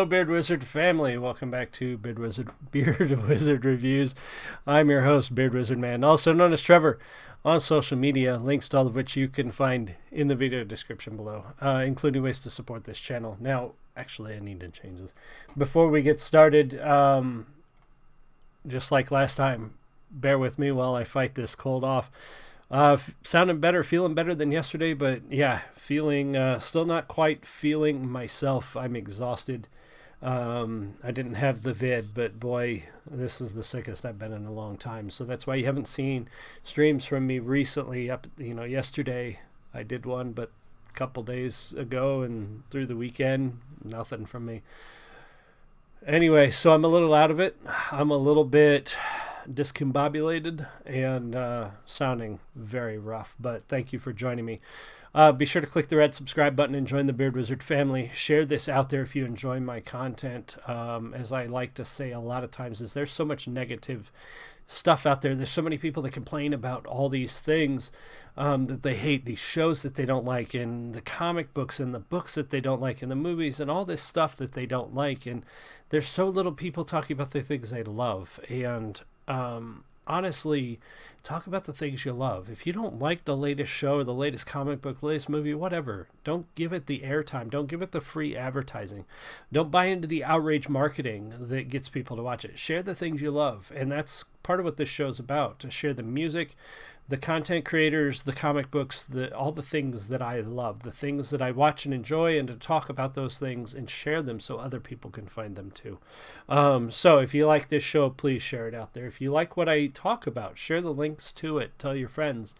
Hello, Beard Wizard family. Welcome back to Beard Wizard Reviews. I'm your host, Beard Wizard Man, also known as Trevor, on social media, links to all of which you can find in the video description below, including ways to support this channel. Now, actually, I need to change this. Before we get started, just like last time, bear with me while I fight this cold off. Sounding better, feeling better than yesterday, but yeah, feeling still not quite feeling myself. I'm exhausted. I didn't have the vid, but boy, this is the sickest I've been in a long time. So that's why you haven't seen streams from me recently. Yesterday I did one, but a couple days ago and through the weekend, nothing from me. Anyway, so I'm a little out of it. I'm a little bit discombobulated and sounding very rough, but thank you for joining me. Be sure to click the red subscribe button and join the Beard Wizard family. Share this out there if you enjoy my content. As I like to say a lot of times, is there's so much negative stuff out there. There's so many people that complain about all these things that they hate, these shows that they don't like, and the comic books and the books that they don't like, and the movies and all this stuff that they don't like. And there's so little people talking about the things they love. And honestly, talk about the things you love. If you don't like the latest show or the latest comic book, latest movie, whatever, don't give it the airtime. Don't give it the free advertising. Don't buy into the outrage marketing that gets people to watch it. Share the things you love. And that's part of what this show's about, to share the music, the content creators, the comic books, all the things that I love, the things that I watch and enjoy, and to talk about those things and share them so other people can find them too. So if you like this show, please share it out there. If you like what I talk about, share the links to it, tell your friends,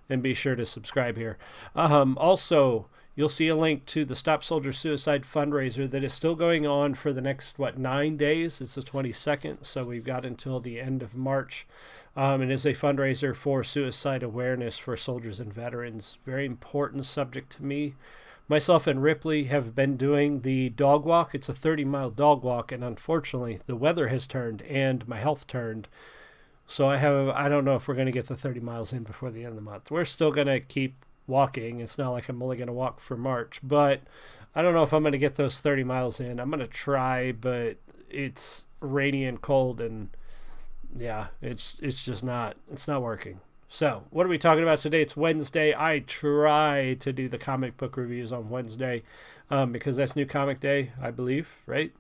and be sure to subscribe here. Also, you'll see a link to the Stop Soldier Suicide fundraiser that is still going on for the next, 9 days? It's the 22nd, so we've got until the end of March. It is a fundraiser for suicide awareness for soldiers and veterans. Very important subject to me. Myself and Ripley have been doing the dog walk. It's a 30-mile dog walk, and unfortunately, the weather has turned and my health turned. So I don't know if we're going to get the 30 miles in before the end of the month. We're still going to keep walking. It's not like I'm only going to walk for March, but I don't know if I'm going to get those 30 miles in. I'm going to try, but it's rainy and cold, and yeah, it's not working. So what are we talking about today? It's Wednesday. I try to do the comic book reviews on Wednesday because that's New Comic Day, I believe, right?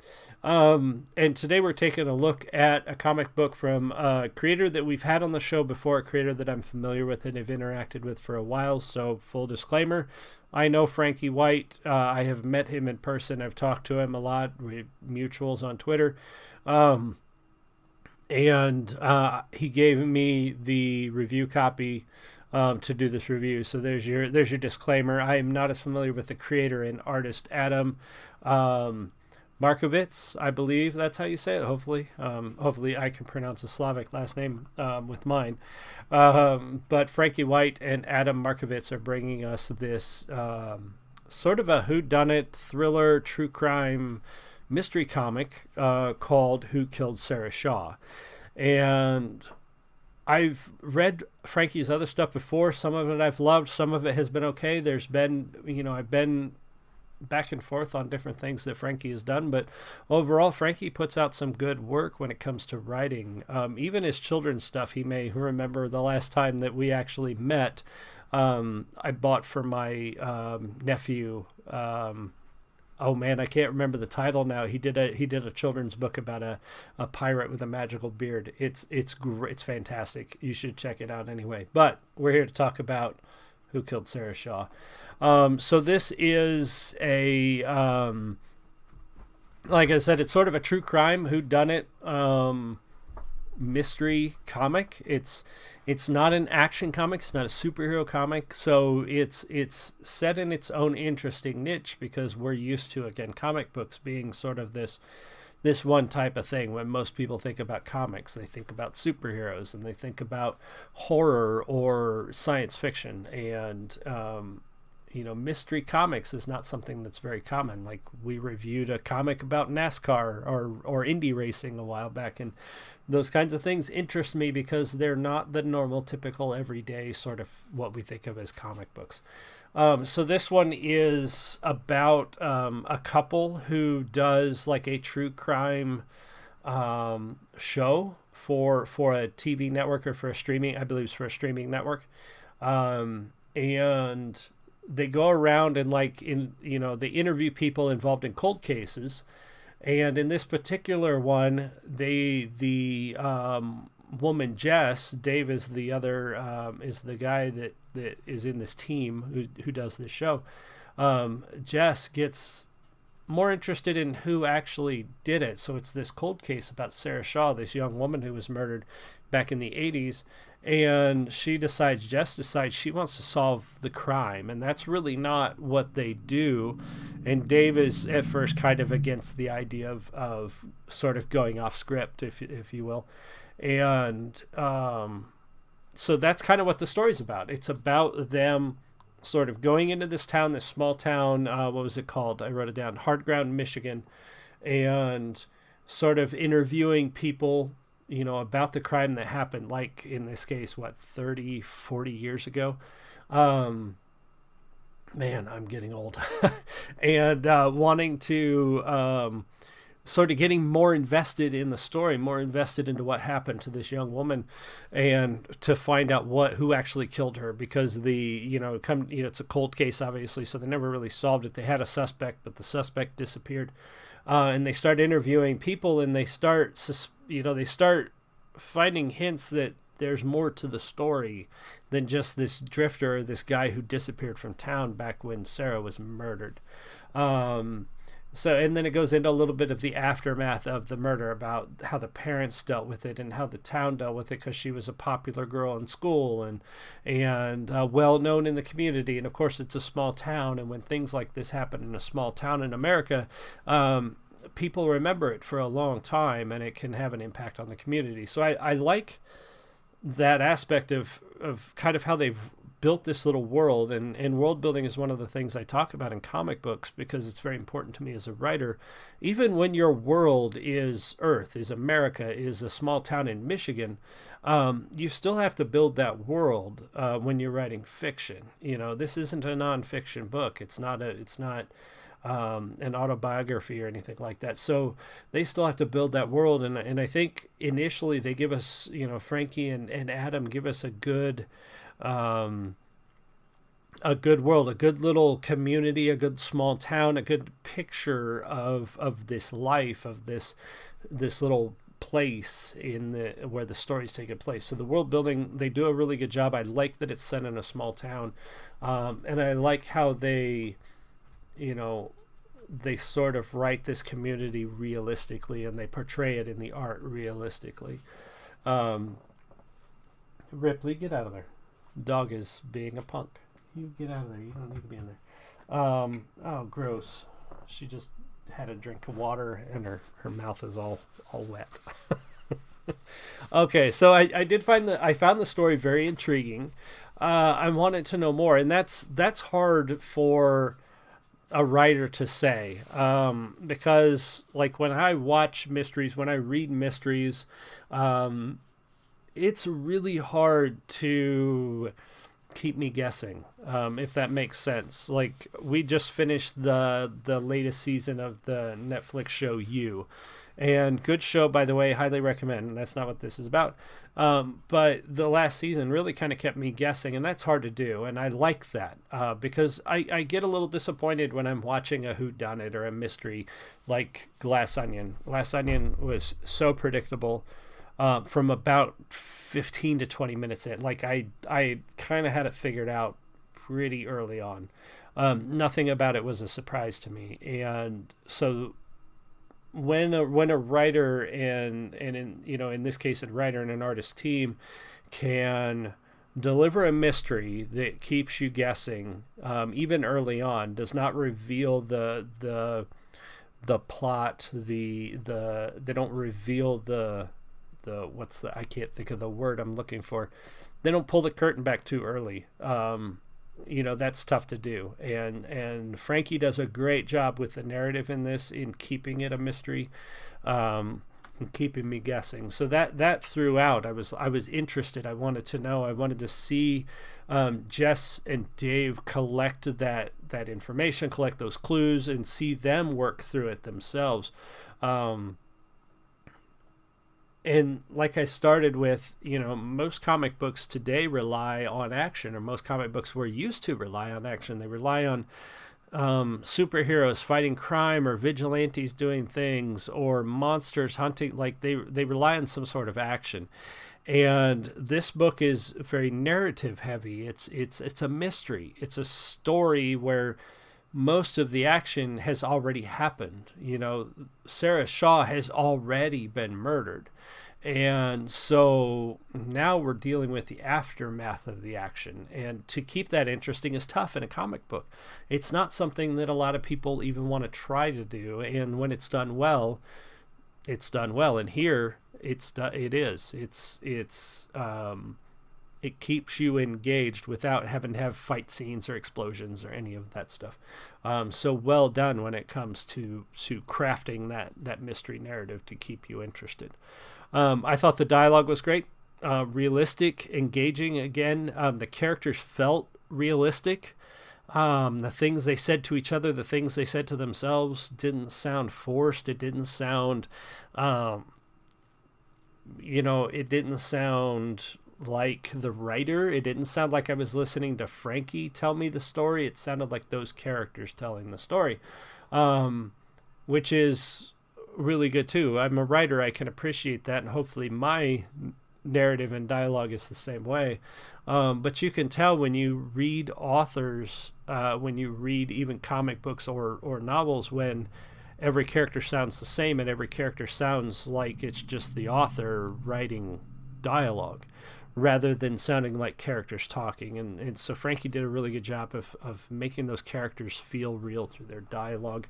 And today we're taking a look at a comic book from a creator that we've had on the show before, a creator that I'm familiar with and have interacted with for a while. So full disclaimer, I know Frankie White. I have met him in person. I've talked to him a lot. We mutuals on Twitter. And he gave me the review copy to do this review. So there's your disclaimer. I am not as familiar with the creator and artist Adam Markovitz, I believe that's how you say it. Hopefully I can pronounce a Slavic last name with mine. But Frankie White and Adam Markovitz are bringing us this sort of a whodunit thriller, true crime mystery comic called Who Killed Sarah Shaw. And I've read Frankie's other stuff before. Some of it I've loved, some of it has been okay. There's been, I've been back and forth on different things that Frankie has done, but overall Frankie puts out some good work when it comes to writing. Even his children's stuff, you may remember the last time that we actually met, I bought for my nephew, oh man, I can't remember the title now. He did a children's book about a pirate with a magical beard. It's great. It's fantastic. You should check it out anyway. But we're here to talk about Who Killed Sarah Shaw. So this is a like I said, it's sort of a true crime whodunit mystery comic. It's not an action comic. It's not a superhero comic. So it's set in its own interesting niche because we're used to, again, comic books being sort of this one type of thing. When most people think about comics, they think about superheroes and they think about horror or science fiction. And mystery comics is not something that's very common. Like, we reviewed a comic about NASCAR or Indy racing a while back, and those kinds of things interest me because they're not the normal, typical, everyday sort of what we think of as comic books. So this one is about a couple who does like a true crime show for a TV network or for a streaming. I believe it's for a streaming network, and they go around and they interview people involved in cold cases. And in this particular one, the woman Jess, Dave is the other is the guy that is in this team who does this show. Jess gets more interested in who actually did it. So it's this cold case about Sarah Shaw, this young woman who was murdered back in the 80s. And Jess decides she wants to solve the crime. And that's really not what they do. And Dave is at first kind of against the idea of sort of going off script, if you will. And so that's kind of what the story's about. It's about them sort of going into this town, this small town. What was it called? I wrote it down. Hartground, Michigan. And sort of interviewing people, about the crime that happened, like in this case, 30, 40 years ago. Man, I'm getting old. And wanting to sort of getting more invested in the story, more invested into what happened to this young woman, and to find out who actually killed her, because it's a cold case, obviously, so they never really solved it. They had a suspect, but the suspect disappeared. And they start interviewing people, and they start finding hints that there's more to the story than just this drifter, this guy who disappeared from town back when Sarah was murdered. And then it goes into a little bit of the aftermath of the murder, about how the parents dealt with it and how the town dealt with it, because she was a popular girl in school and well known in the community. And of course, it's a small town, and when things like this happen in a small town in America, people remember it for a long time, and it can have an impact on the community. So I like that aspect of kind of how they've built this little world, and world building is one of the things I talk about in comic books, because it's very important to me as a writer. Even when your world is Earth, is America, is a small town in Michigan, you still have to build that world when you're writing fiction. This isn't a nonfiction book. It's not an autobiography or anything like that. So they still have to build that world, and I think initially they give us, Frankie and Adam give us a good world, a good little community, a good small town, a good picture of this life, of this little place where the story's taking place. So the world building, they do a really good job. I like that it's set in a small town, and I like how they sort of write this community realistically, and they portray it in the art realistically. Ripley, get out of there. Dog is being a punk. You get out of there. You don't need to be in there. Oh, gross. She just had a drink of water, and her mouth is all wet. Okay, so I found the story very intriguing. I wanted to know more, and that's hard for a writer to say, because like when I watch mysteries, when I read mysteries, it's really hard to keep me guessing, if that makes sense. Like, we just finished the latest season of the Netflix show You, and good show, by the way, highly recommend. That's not what this is about, but the last season really kind of kept me guessing, and that's hard to do, and I like that, because I get a little disappointed when I'm watching a whodunit or a mystery like Glass Onion. Glass Onion was so predictable from about 15 to 20 minutes in. Like, I kind of had it figured out pretty early on. Nothing about it was a surprise to me. And so when a writer and in this case, a writer and an artist team can deliver a mystery that keeps you guessing, even early on, does not reveal the plot, they don't reveal I can't think of the word I'm looking for. They don't pull the curtain back too early. That's tough to do. And Frankie does a great job with the narrative in this, in keeping it a mystery. and keeping me guessing. So that throughout, I was interested. I wanted to know. I wanted to see Jess and Dave collect that information, collect those clues, and see them work through it themselves. And like I started with, most comic books today rely on action, or most comic books were used to rely on action. They rely on superheroes fighting crime, or vigilantes doing things, or monsters hunting. Like they rely on some sort of action. And this book is very narrative heavy. It's a mystery. It's a story where most of the action has already happened. Sarah Shaw has already been murdered. And so now we're dealing with the aftermath of the action. And to keep that interesting is tough in a comic book. It's not something that a lot of people even want to try to do. And when it's done well, it's done well. And here it is. It keeps you engaged without having to have fight scenes or explosions or any of that stuff. So well done when it comes to crafting that mystery narrative to keep you interested. I thought the dialogue was great, realistic, engaging. Again, the characters felt realistic. The things they said to each other, the things they said to themselves didn't sound forced. It didn't sound, it didn't sound like the writer. It didn't sound like I was listening to Frankie tell me the story. It sounded like those characters telling the story, which is really good too. I'm a writer. I can appreciate that, and hopefully my narrative and dialogue is the same way. But you can tell when you read authors, when you read even comic books or novels, when every character sounds the same and every character sounds like it's just the author writing dialogue rather than sounding like characters talking. And so Frankie did a really good job of making those characters feel real through their dialogue.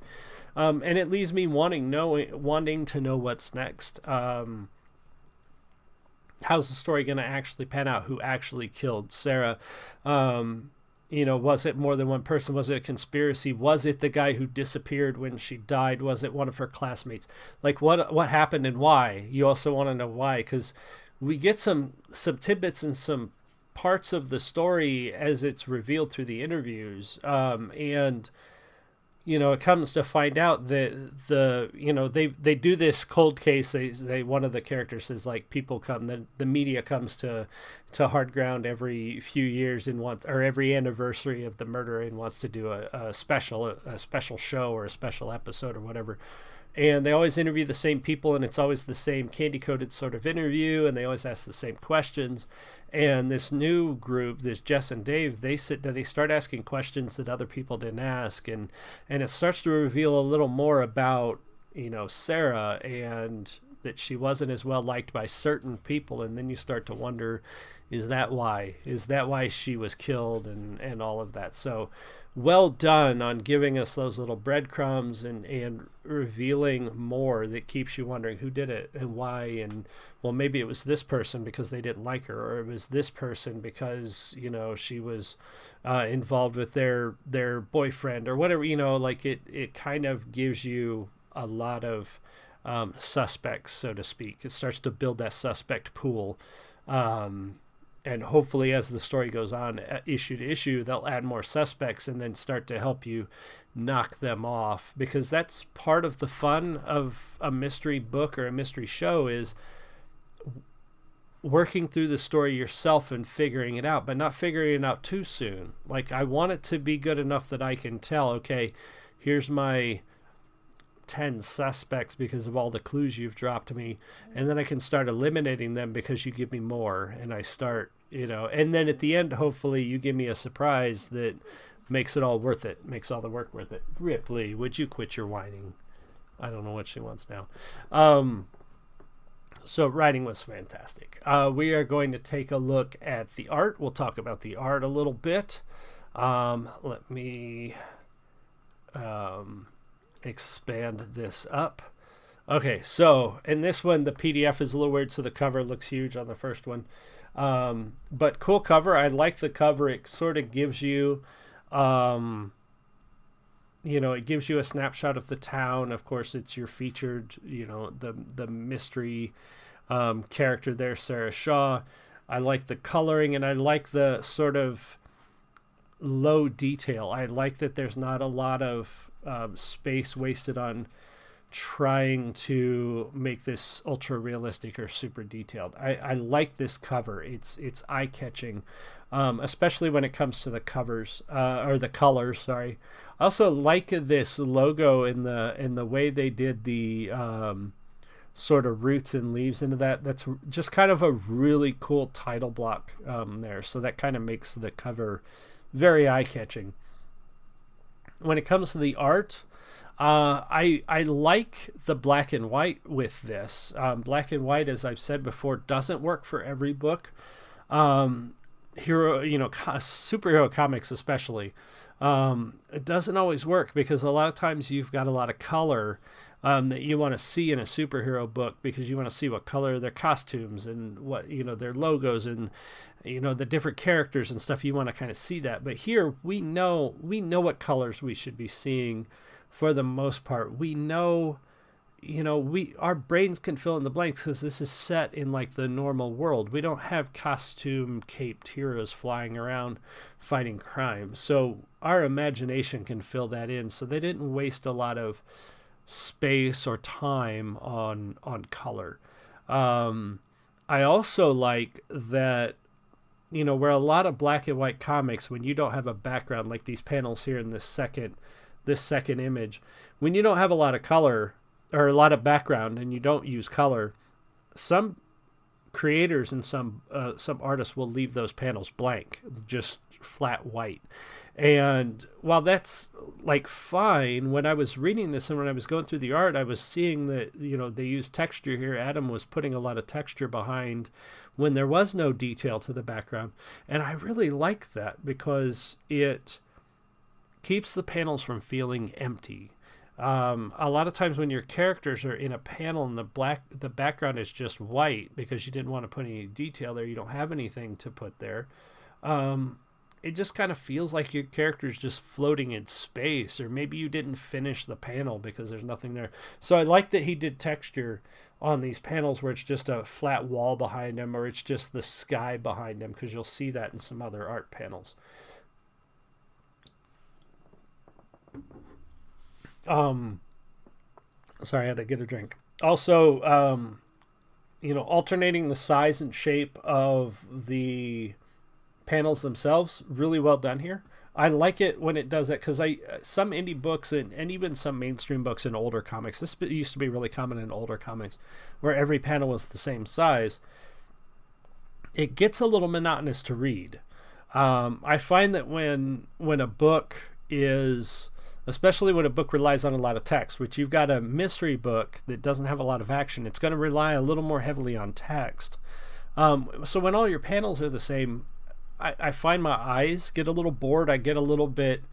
And it leaves me wanting to know what's next. How's the story going to actually pan out? Who actually killed Sarah? Was it more than one person? Was it a conspiracy? Was it the guy who disappeared when she died? Was it one of her classmates? Like what happened and why? You also want to know why, because we get some tidbits and some parts of the story as it's revealed through the interviews. And it comes to find out that they do this cold case. They one of the characters says, like, people come, the media comes to Hard Ground every few years or every anniversary of the murder and wants to do a special show or a special episode or whatever. And they always interview the same people, and it's always the same candy-coated sort of interview, and they always ask the same questions. And this new group, this Jess and Dave, they start asking questions that other people didn't ask, and it starts to reveal a little more about Sarah, and that she wasn't as well liked by certain people. And then you start to wonder, is that why she was killed, and all of that. So well done on giving us those little breadcrumbs and revealing more that keeps you wondering who did it and why. And well, maybe it was this person because they didn't like her, or it was this person because she was involved with their boyfriend or whatever. Like it kind of gives you a lot of suspects, so to speak. It starts to build that suspect pool. And hopefully as the story goes on, issue to issue, they'll add more suspects and then start to help you knock them off. Because that's part of the fun of a mystery book or a mystery show, is working through the story yourself and figuring it out, but not figuring it out too soon. Like, I want it to be good enough that I can tell, okay, here's my 10 suspects because of all the clues you've dropped me, and then I can start eliminating them because you give me more, and I start, and then at the end, hopefully you give me a surprise that makes it all worth it, makes all the work worth it. Ripley, would you quit your whining? I don't know what she wants now. So writing was fantastic. We are going to take a look at the art. We'll talk about the art a little bit. Let me expand this up. Okay, so in this one, the PDF is a little weird, so the cover looks huge on the first one. But cool cover. I like the cover. It sort of gives you it gives you a snapshot of the town. Of course, it's your featured, the mystery character there, Sarah Shaw. I like the coloring, and I like the sort of low detail. I like that there's not a lot of space wasted on trying to make this ultra realistic or super detailed. I like this cover. It's eye catching, especially when it comes to the covers or the colors. Sorry. I also like this logo in the way they did the sort of roots and leaves into that. That's just kind of a really cool title block there. So that kind of makes the cover very eye catching. When it comes to the art, I like the black and white with this. Black and white, as I've said before, doesn't work for every book. Superhero comics especially. It doesn't always work because a lot of times you've got a lot of color that you want to see in a superhero book because you want to see what color their costumes and what, their logos and, the different characters and stuff. You want to kind of see that. But here we know what colors we should be seeing for the most part. We know, our brains can fill in the blanks because this is set in like the normal world. We don't have costume caped heroes flying around fighting crime. So our imagination can fill that in. So they didn't waste a lot of space or time on color. I also like that, where a lot of black and white comics, when you don't have a background, like these panels here in this second image, when you don't have a lot of color or a lot of background and you don't use color, some creators and some artists will leave those panels blank, just flat white. And while that's like fine, when I was reading this and when I was going through the art, I was seeing that, they used texture here. Adam was putting a lot of texture behind when there was no detail to the background. And I really like that because it keeps the panels from feeling empty. A lot of times when your characters are in a panel and the background is just white because you didn't want to put any detail there, you don't have anything to put there. It just kind of feels like your character's just floating in space, or maybe you didn't finish the panel because there's nothing there. So I like that he did texture on these panels where it's just a flat wall behind him, or it's just the sky behind him, because you'll see that in some other art panels. Sorry, I had to get a drink. Also, alternating the size and shape of the panels themselves, really well done here. I like it when it does that because some indie books and even some mainstream books in older comics, this used to be really common in older comics, where every panel was the same size. It gets a little monotonous to read. I find that when a book is, especially when a book relies on a lot of text, which you've got a mystery book that doesn't have a lot of action, it's going to rely a little more heavily on text. So when all your panels are the same, I find my eyes get a little bored. I get a little bit,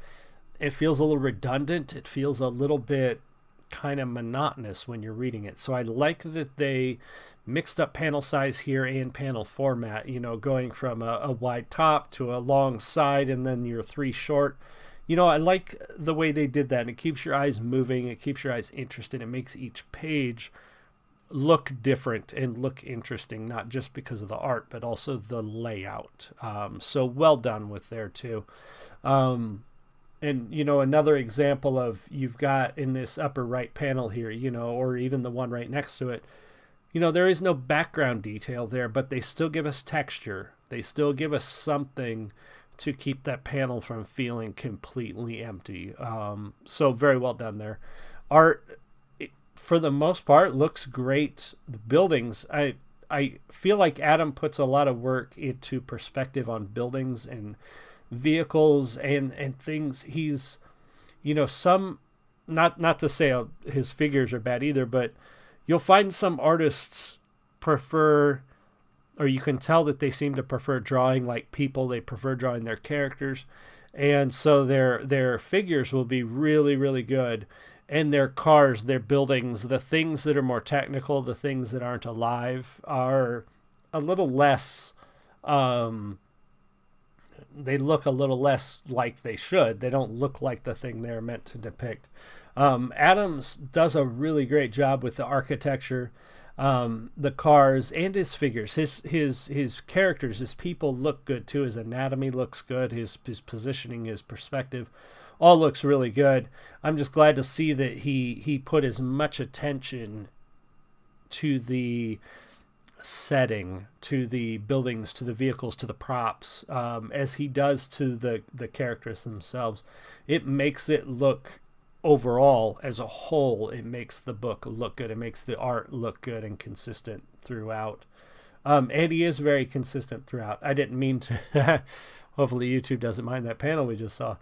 it feels a little redundant. It feels a little bit kind of monotonous when you're reading it. So I like that they mixed up panel size here and panel format, going from a wide top to a long side and then your three short. I like the way they did that. It keeps your eyes moving. It keeps your eyes interested. It makes each page look different and look interesting, not just because of the art, but also the layout. So well done with there too. And, another example of, you've got in this upper right panel here, or even the one right next to it, there is no background detail there, but they still give us texture. They still give us something to keep that panel from feeling completely empty. So very well done there. Art, for the most part, looks great. The buildings, I feel like Adam puts a lot of work into perspective on buildings and vehicles and things. He's, some, not to say his figures are bad either, but you'll find some artists prefer, or you can tell that they seem to prefer drawing like people. They prefer drawing their characters. And so their figures will be really, really good. And their cars, their buildings, the things that are more technical, the things that aren't alive, are a little less they look a little less like they should. They don't look like the thing they're meant to depict. Adams does a really great job with the architecture, the cars, and his figures. His characters, his people look good too. His anatomy looks good. His positioning, his perspective, all looks really good. I'm just glad to see that he put as much attention to the setting, to the buildings, to the vehicles, to the props, as he does to the characters themselves. It makes it look, overall as a whole, it makes the book look good. It makes the art look good and consistent throughout. And he is very consistent throughout. I didn't mean to hopefully YouTube doesn't mind that panel we just saw.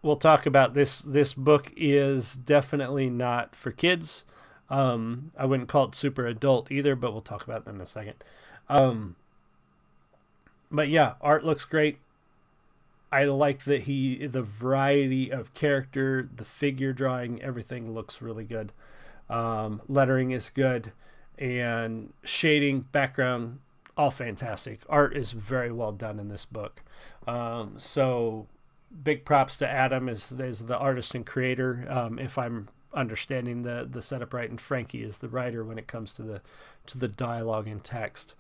We'll talk about this book is definitely not for kids. I wouldn't call it super adult either, but we'll talk about that in a second. But yeah, art looks great. I like that the variety of character, the figure drawing, everything looks really good. Lettering is good, and shading, background, all fantastic. Art is very well done in this book. So big props to Adam as the artist and creator. If I'm understanding the setup right, and Frankie is the writer when it comes to the dialogue and text.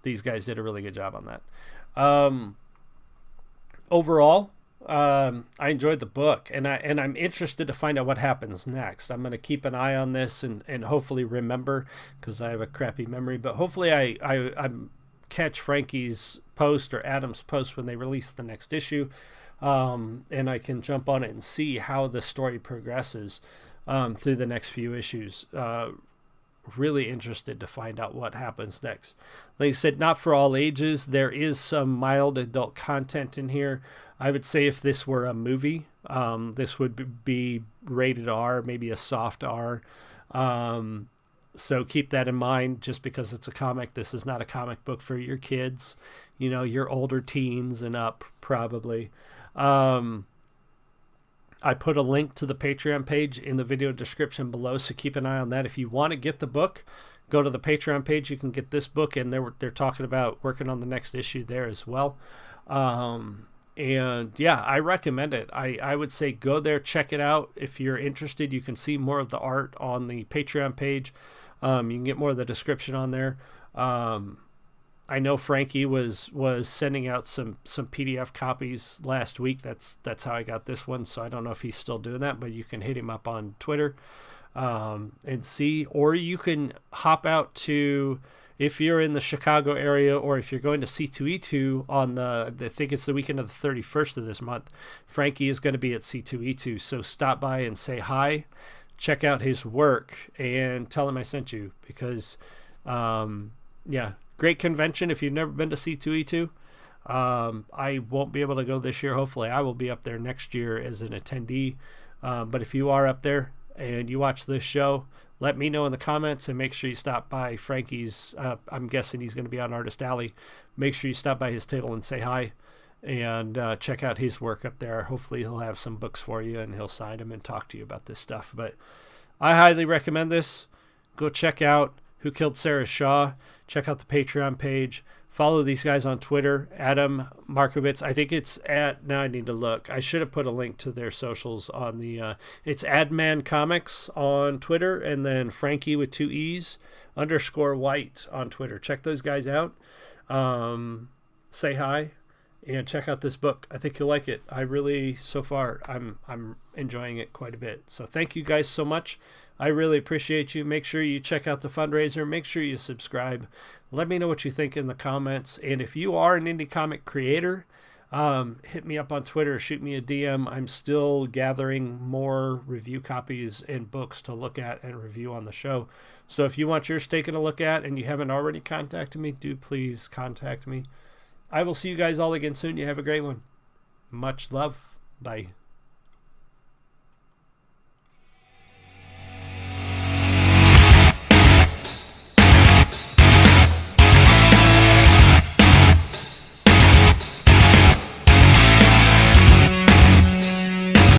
These guys did a really good job on that. Overall, I enjoyed the book, and I'm interested to find out what happens next. I'm going to keep an eye on this and hopefully remember, because I have a crappy memory, but hopefully I catch Frankie's post or Adam's post when they release the next issue, and I can jump on it and see how the story progresses through the next few issues. Really interested to find out what happens next. Like I said, not for all ages. There is some mild adult content in here. I would say if this were a movie, this would be rated R, maybe a soft R. So keep that in mind. Just because it's a comic, this is not a comic book for your kids. Your older teens and up, probably. I put a link to the Patreon page in the video description below, so keep an eye on that. If you want to get the book, go to the Patreon page. You can get this book, and they're talking about working on the next issue there as well. And yeah, I recommend it. I would say go there, check it out. If you're interested, you can see more of the art on the Patreon page. You can get more of the description on there. I know Frankie was sending out some PDF copies last week. That's how I got this one. So I don't know if he's still doing that, but you can hit him up on Twitter and see. Or you can hop out to, if you're in the Chicago area, or if you're going to C2E2 on I think it's the weekend of the 31st of this month, Frankie is going to be at C2E2. So stop by and say hi, check out his work, and tell him I sent you, because yeah. Great convention if you've never been to C2E2. I won't be able to go this year. Hopefully I will be up there next year as an attendee. But if you are up there and you watch this show, let me know in the comments, and make sure you stop by Frankie's. I'm guessing he's going to be on Artist Alley. Make sure you stop by his table and say hi, and check out his work up there. Hopefully he'll have some books for you, and he'll sign them and talk to you about this stuff. But I highly recommend this. Go check out Who Killed Sarah Shaw. Check out the Patreon page. Follow these guys on Twitter, Adam Markovitz. I think it's now I need to look. I should have put a link to their socials on the, it's Adman Comics on Twitter, and then Frankie with 2 E's _White on Twitter. Check those guys out. Say hi and check out this book. I think you'll like it. I really, so far, I'm enjoying it quite a bit. So thank you guys so much. I really appreciate you. Make sure you check out the fundraiser. Make sure you subscribe. Let me know what you think in the comments. And if you are an indie comic creator, hit me up on Twitter. Shoot me a DM. I'm still gathering more review copies and books to look at and review on the show. So if you want yours taken a look at and you haven't already contacted me, do please contact me. I will see you guys all again soon. You have a great one. Much love. Bye.